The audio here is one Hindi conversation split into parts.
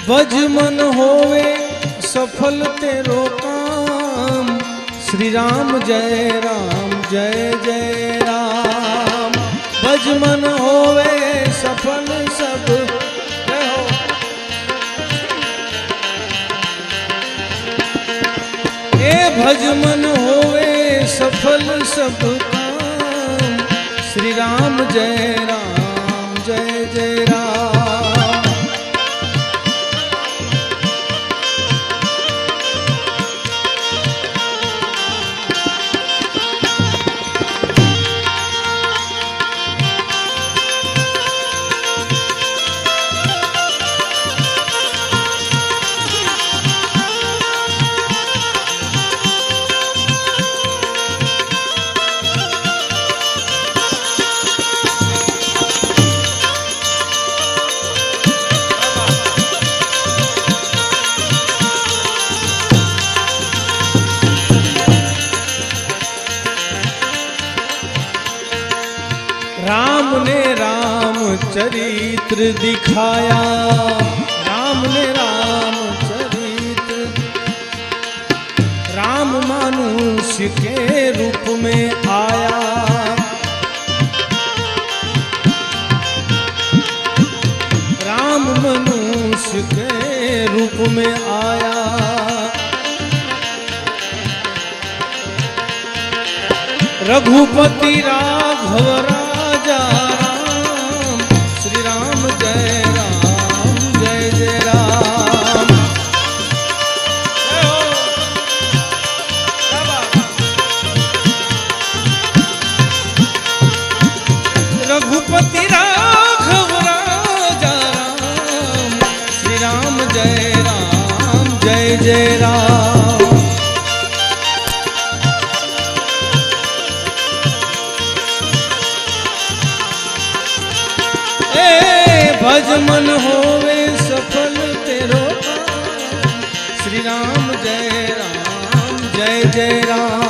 भज मन होवे सफल तेरो काम। श्री राम जय जय राम। भज मन होवे सफल सब हो। ए भज मन होवे सफल सब काम। श्री राम जय जय राम। राम ने राम चरित्र दिखाया। राम ने राम चरित्र। राम मनुष्य के रूप में आया। राम मनुष्य के रूप में आया। रघुपति राघव राजा राम। श्री राम जय जय राम। जय हो। रघुपति राघव राजा राम। श्री राम जय जय राम। भज मन होवे सफल तेरो काम। श्री राम जय जय राम।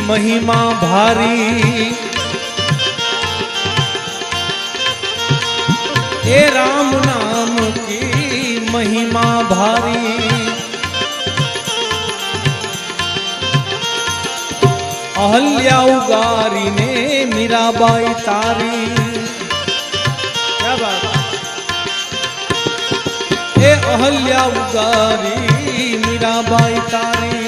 महिमा भारी। ए राम नाम की महिमा भारी। अहल्या उगारी ने मीराबाई तारी। क्या बात। ए अहल्या उगारी मीराबाई तारी।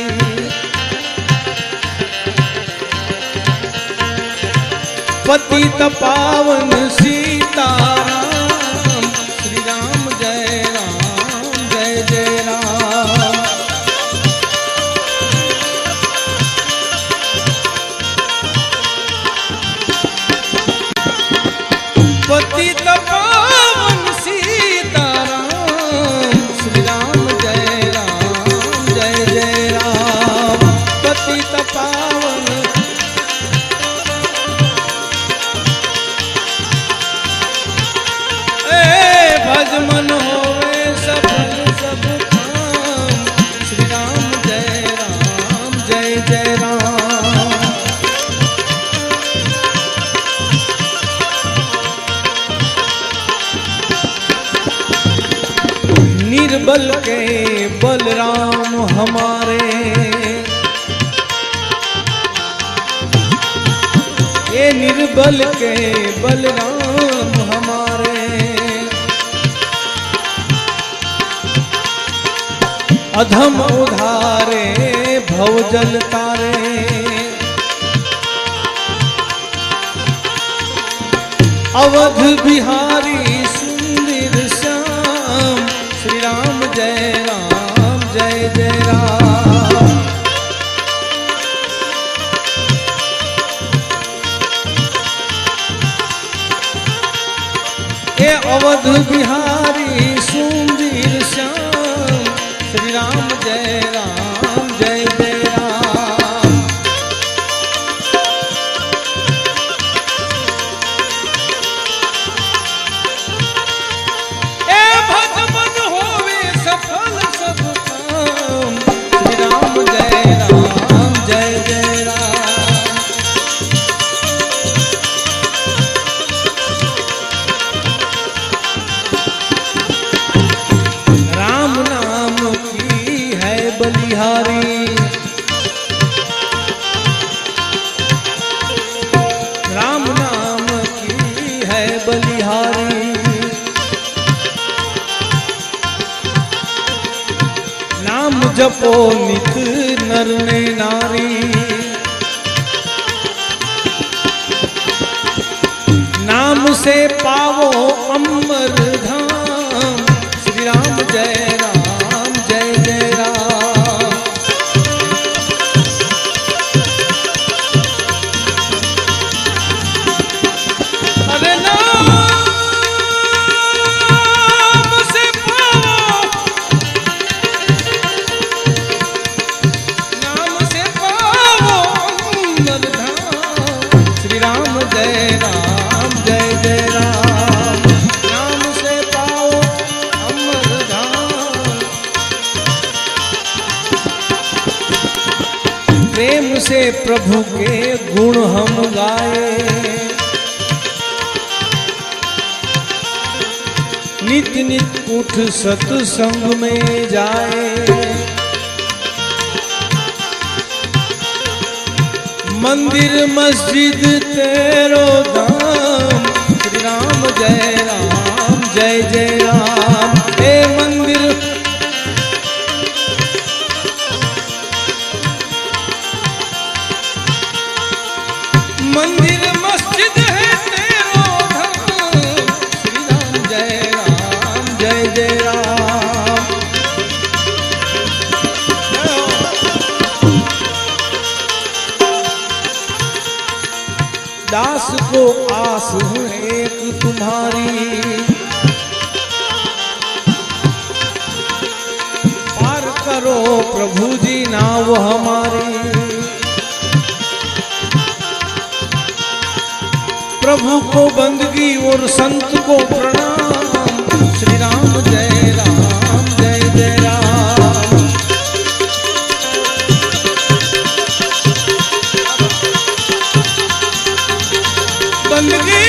पतित पावन सीताराम। श्री राम जय जय राम। पतित पावन सीताराम। श्री राम जय जय राम। पतित पावन भज मन होवे सफल सब काम। श्री राम जय जय राम। निर्बल के बलराम हमारे। ये निर्बल के बलराम हमारे। अधम उधारे भवजल तारे। अवध बिहारी सुंदर श्याम। श्री राम ए अवध बिहारी सुंदर श्याम श्री राम जय जय राम। ए भज मन होवे सफल सब काम श्री राम जय राम। राम नाम की है बलिहारी, राम नाम की है बलिहारी। नाम जपो नित नर ने नारी, नाम से पावो अमर धाम श्री राम जय राम। अरे नाम से पावो, नाम से पावो अमर धाम श्री राम जय राम। नाम से पाओ अमर धाम, प्रेम से प्रभु के गुण हम गाए, नित नित उठ सत्संग में जाए। मंदिर मस्जिद तेरो धाम श्री राम जय राम। हे मंदिर मंदिर मस्जिद है तेरो धाम श्री राम जय राम। दास को आस हूँ एक तुम्हारी, पार करो प्रभु जी नाव हमारी। प्रभु को बंदगी और संत को प्रणाम श्री राम जय राम। बंदगी